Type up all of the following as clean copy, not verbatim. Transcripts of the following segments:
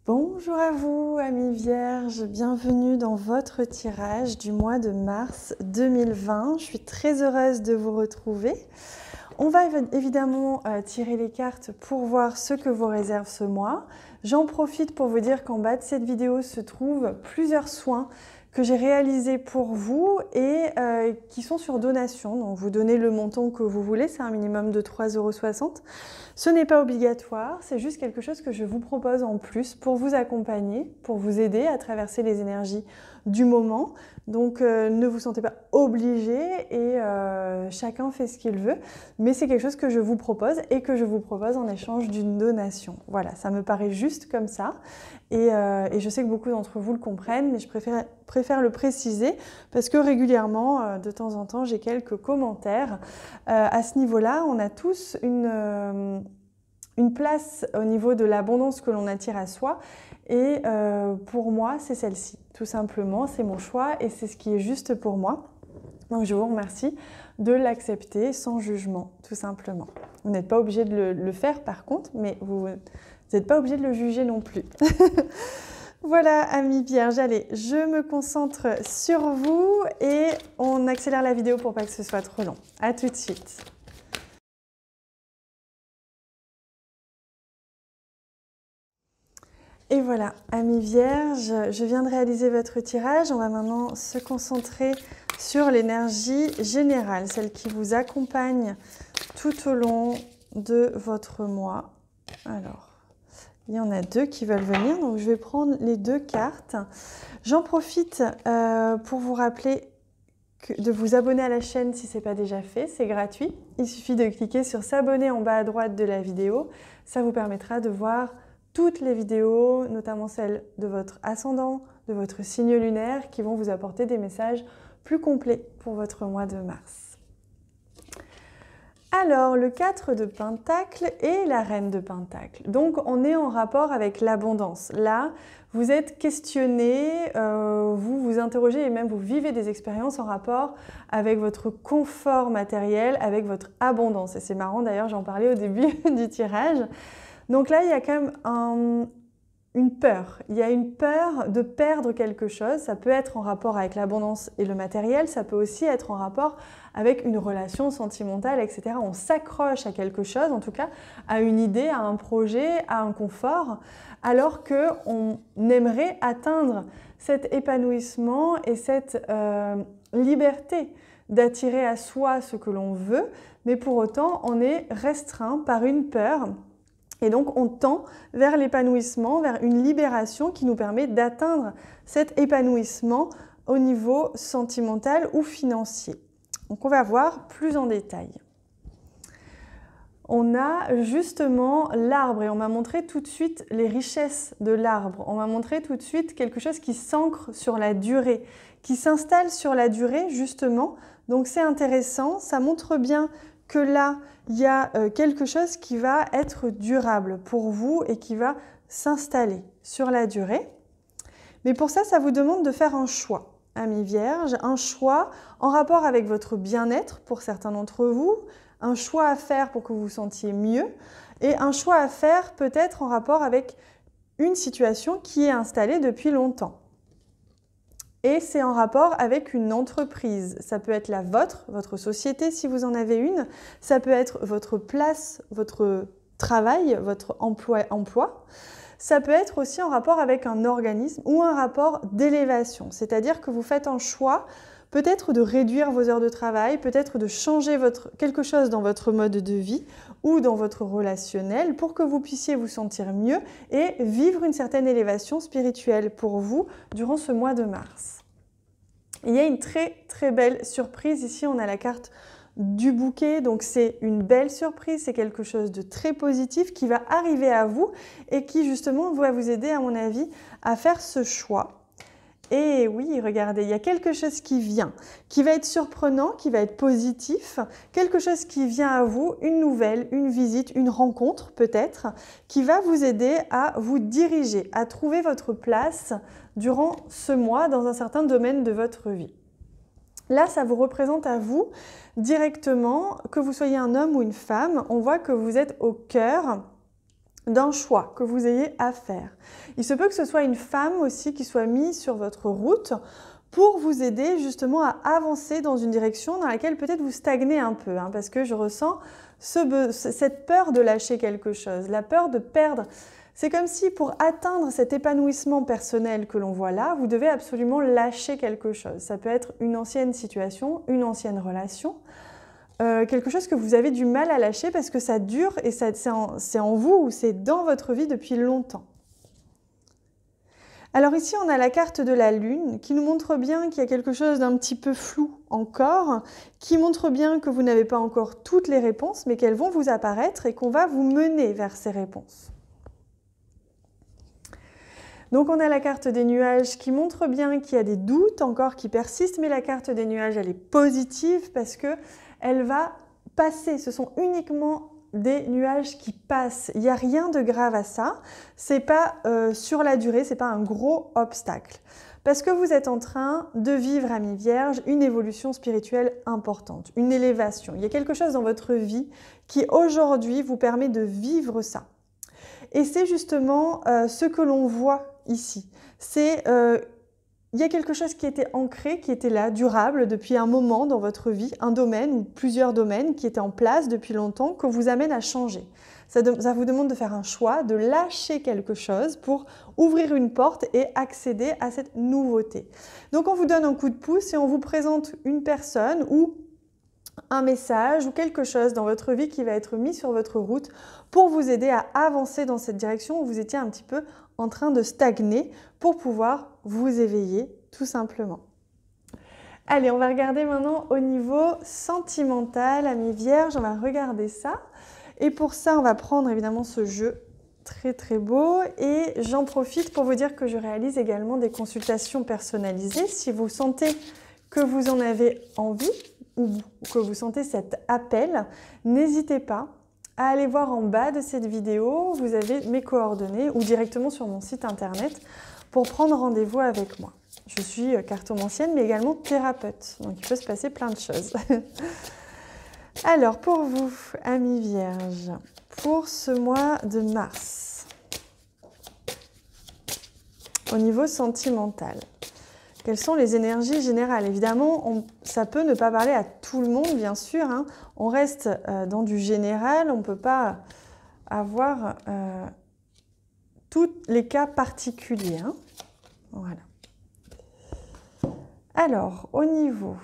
Bonjour à vous, amis vierges, bienvenue dans votre tirage du mois de mars 2020. Je suis très heureuse de vous retrouver. On va évidemment tirer les cartes pour voir ce que vous réserve ce mois. J'en profite pour vous dire qu'en bas de cette vidéo se trouvent plusieurs soins que j'ai réalisés pour vous et qui sont sur donation. Donc vous donnez le montant que vous voulez, c'est un minimum de 3,60 €. Ce n'est pas obligatoire, c'est juste quelque chose que je vous propose en plus pour vous accompagner, pour vous aider à traverser les énergies du moment. Donc ne vous sentez pas obligé et chacun fait ce qu'il veut, mais c'est quelque chose que je vous propose et que je vous propose en échange d'une donation. Voilà, ça me paraît juste comme ça et je sais que beaucoup d'entre vous le comprennent, mais je préfère le préciser parce que régulièrement, de temps en temps, j'ai quelques commentaires. À ce niveau-là, on a tous une place au niveau de l'abondance que l'on attire à soi et pour moi, c'est celle-ci. Tout simplement, c'est mon choix et c'est ce qui est juste pour moi. Donc je vous remercie de l'accepter sans jugement, tout simplement. Vous n'êtes pas obligé de le faire par contre, mais vous n'êtes pas obligé de le juger non plus. Voilà, amis vierges, allez, je me concentre sur vous et on accélère la vidéo pour pas que ce soit trop long. À tout de suite. Et voilà, amis vierges, je viens de réaliser votre tirage. On va maintenant se concentrer sur l'énergie générale, celle qui vous accompagne tout au long de votre mois. Alors, il y en a deux qui veulent venir, donc je vais prendre les deux cartes. J'en profite pour vous rappeler de vous abonner à la chaîne si ce n'est pas déjà fait, c'est gratuit. Il suffit de cliquer sur s'abonner en bas à droite de la vidéo. Ça vous permettra de voir toutes les vidéos, notamment celles de votre ascendant, de votre signe lunaire, qui vont vous apporter des messages plus complets pour votre mois de mars. Alors, le 4 de Pentacle et la Reine de Pentacle. Donc, on est en rapport avec l'abondance. Là, vous êtes questionné, vous vous interrogez et même vous vivez des expériences en rapport avec votre confort matériel, avec votre abondance. Et c'est marrant, d'ailleurs, j'en parlais au début du tirage. Donc là, il y a quand même une peur. Il y a une peur de perdre quelque chose. Ça peut être en rapport avec l'abondance et le matériel. Ça peut aussi être en rapport avec une relation sentimentale, etc. On s'accroche à quelque chose, en tout cas à une idée, à un projet, à un confort, alors qu'on aimerait atteindre cet épanouissement et cette liberté d'attirer à soi ce que l'on veut, mais pour autant, on est restreint par une peur. Et donc, on tend vers l'épanouissement, vers une libération qui nous permet d'atteindre cet épanouissement au niveau sentimental ou financier. Donc, on va voir plus en détail. On a justement l'arbre et on m'a montré tout de suite les richesses de l'arbre. On m'a montré tout de suite quelque chose qui s'ancre sur la durée, qui s'installe sur la durée justement. Donc, c'est intéressant, ça montre bien que là, il y a quelque chose qui va être durable pour vous et qui va s'installer sur la durée. Mais pour ça, ça vous demande de faire un choix, amis vierges, un choix en rapport avec votre bien-être pour certains d'entre vous, un choix à faire pour que vous vous sentiez mieux et un choix à faire peut-être en rapport avec une situation qui est installée depuis longtemps. Et c'est en rapport avec une entreprise. Ça peut être la vôtre, votre société si vous en avez une. Ça peut être votre place, votre travail, votre emploi. Ça peut être aussi en rapport avec un organisme ou un rapport d'élévation. C'est-à-dire que vous faites un choix peut-être de réduire vos heures de travail, peut-être de changer quelque chose dans votre mode de vie ou dans votre relationnel pour que vous puissiez vous sentir mieux et vivre une certaine élévation spirituelle pour vous durant ce mois de mars. Il y a une très très belle surprise. Ici, on a la carte du bouquet, donc c'est une belle surprise, c'est quelque chose de très positif qui va arriver à vous et qui justement va vous aider, à mon avis, à faire ce choix. Et oui, regardez, il y a quelque chose qui vient, qui va être surprenant, qui va être positif, quelque chose qui vient à vous, une nouvelle, une visite, une rencontre peut-être, qui va vous aider à vous diriger, à trouver votre place durant ce mois dans un certain domaine de votre vie. Là, ça vous représente à vous directement, que vous soyez un homme ou une femme, on voit que vous êtes au cœur d'un choix que vous ayez à faire. Il se peut que ce soit une femme aussi qui soit mise sur votre route pour vous aider justement à avancer dans une direction dans laquelle peut-être vous stagnez un peu, hein, parce que je ressens cette peur de lâcher quelque chose, la peur de perdre. C'est comme si pour atteindre cet épanouissement personnel que l'on voit là, vous devez absolument lâcher quelque chose. Ça peut être une ancienne situation, une ancienne relation, quelque chose que vous avez du mal à lâcher parce que ça dure et c'est en vous ou c'est dans votre vie depuis longtemps. Alors ici, on a la carte de la Lune qui nous montre bien qu'il y a quelque chose d'un petit peu flou encore, qui montre bien que vous n'avez pas encore toutes les réponses, mais qu'elles vont vous apparaître et qu'on va vous mener vers ces réponses. Donc on a la carte des nuages qui montre bien qu'il y a des doutes encore qui persistent, mais la carte des nuages, elle est positive parce qu'elle va passer. Ce sont uniquement des nuages qui passent. Il n'y a rien de grave à ça. Ce n'est pas sur la durée, ce n'est pas un gros obstacle. Parce que vous êtes en train de vivre, amis vierges, une évolution spirituelle importante, une élévation. Il y a quelque chose dans votre vie qui aujourd'hui vous permet de vivre ça. Et c'est justement ce que l'on voit ici. Il y a quelque chose qui était ancré, qui était là, durable, depuis un moment dans votre vie, un domaine ou plusieurs domaines qui étaient en place depuis longtemps, que vous amène à changer. Ça vous demande de faire un choix, de lâcher quelque chose pour ouvrir une porte et accéder à cette nouveauté. Donc on vous donne un coup de pouce et on vous présente une personne ou un message ou quelque chose dans votre vie qui va être mis sur votre route pour vous aider à avancer dans cette direction où vous étiez un petit peu en train de stagner pour pouvoir vous éveiller tout simplement. Allez, on va regarder maintenant au niveau sentimental, amis vierges, on va regarder ça. Et pour ça, on va prendre évidemment ce jeu très très beau et j'en profite pour vous dire que je réalise également des consultations personnalisées. Si vous sentez que vous en avez envie ou que vous sentez cet appel, n'hésitez pas à aller voir en bas de cette vidéo, vous avez mes coordonnées ou directement sur mon site internet pour prendre rendez-vous avec moi. Je suis cartomancienne mais également thérapeute, donc il peut se passer plein de choses. Alors pour vous, amis vierges, pour ce mois de mars, au niveau sentimental, quelles sont les énergies générales? Évidemment, ça peut ne pas parler à tout le monde, bien sûr. Hein. On reste dans du général, on ne peut pas avoir tous les cas particuliers. Hein. Voilà. Alors, au niveau...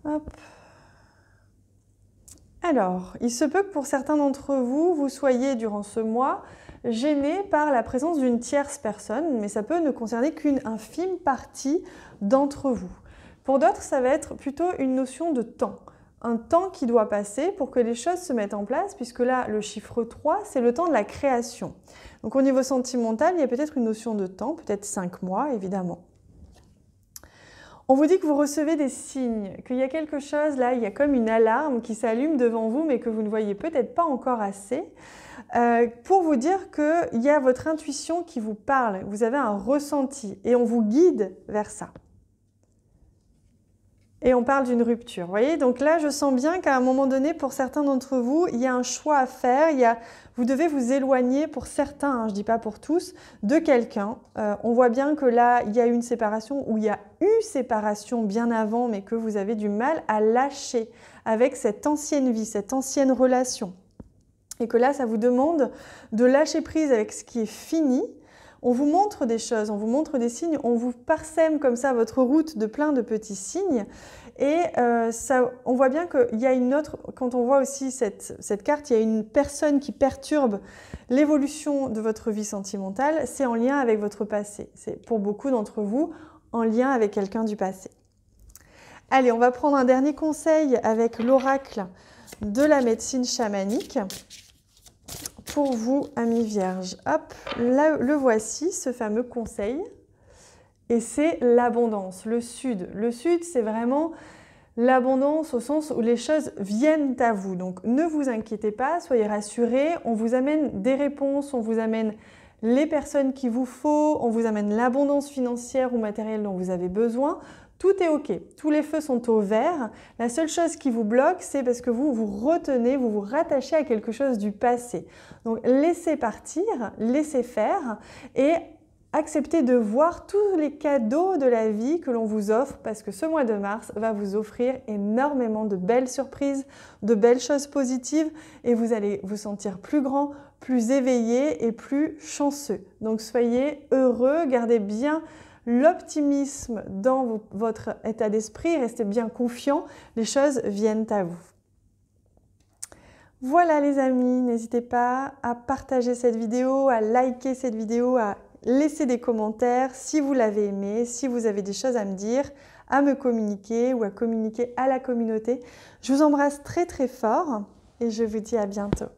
Hop. Alors, il se peut que pour certains d'entre vous, vous soyez durant ce mois gêné par la présence d'une tierce personne, mais ça peut ne concerner qu'une infime partie d'entre vous. Pour d'autres, ça va être plutôt une notion de temps. Un temps qui doit passer pour que les choses se mettent en place, puisque là, le chiffre 3, c'est le temps de la création. Donc au niveau sentimental, il y a peut-être une notion de temps, peut-être 5 mois, évidemment. On vous dit que vous recevez des signes, qu'il y a quelque chose là, il y a comme une alarme qui s'allume devant vous, mais que vous ne voyez peut-être pas encore assez, pour vous dire qu'il y a votre intuition qui vous parle, vous avez un ressenti et on vous guide vers ça. Et on parle d'une rupture, vous voyez? Donc là, je sens bien qu'à un moment donné, pour certains d'entre vous, il y a un choix à faire, vous devez vous éloigner pour certains, hein, je ne dis pas pour tous, de quelqu'un. On voit bien que là, il y a eu une séparation ou il y a eu séparation bien avant, mais que vous avez du mal à lâcher avec cette ancienne vie, cette ancienne relation. Et que là, ça vous demande de lâcher prise avec ce qui est fini. On vous montre des choses, on vous montre des signes, on vous parsème comme ça votre route de plein de petits signes. Et on voit bien qu'il y a une autre, quand on voit aussi cette carte, il y a une personne qui perturbe l'évolution de votre vie sentimentale, c'est en lien avec votre passé. C'est pour beaucoup d'entre vous en lien avec quelqu'un du passé. Allez, on va prendre un dernier conseil avec l'oracle de la médecine chamanique. Pour vous, amis vierges, hop, là, le voici, ce fameux conseil. Et c'est l'abondance, le sud. Le sud, c'est vraiment l'abondance au sens où les choses viennent à vous. Donc, ne vous inquiétez pas, soyez rassurés. On vous amène des réponses, on vous amène les personnes qu'il vous faut, on vous amène l'abondance financière ou matérielle dont vous avez besoin. Tout est OK, tous les feux sont au vert. La seule chose qui vous bloque, c'est parce que vous vous retenez, vous vous rattachez à quelque chose du passé. Donc laissez partir, laissez faire et acceptez de voir tous les cadeaux de la vie que l'on vous offre parce que ce mois de mars va vous offrir énormément de belles surprises, de belles choses positives et vous allez vous sentir plus grand, plus éveillé et plus chanceux. Donc soyez heureux, gardez bien l'optimisme dans votre état d'esprit, restez bien confiant, les choses viennent à vous. Voilà les amis, n'hésitez pas à partager cette vidéo, à liker cette vidéo, à laisser des commentaires si vous l'avez aimé, si vous avez des choses à me dire, à me communiquer ou à communiquer à la communauté. Je vous embrasse très très fort et je vous dis à bientôt.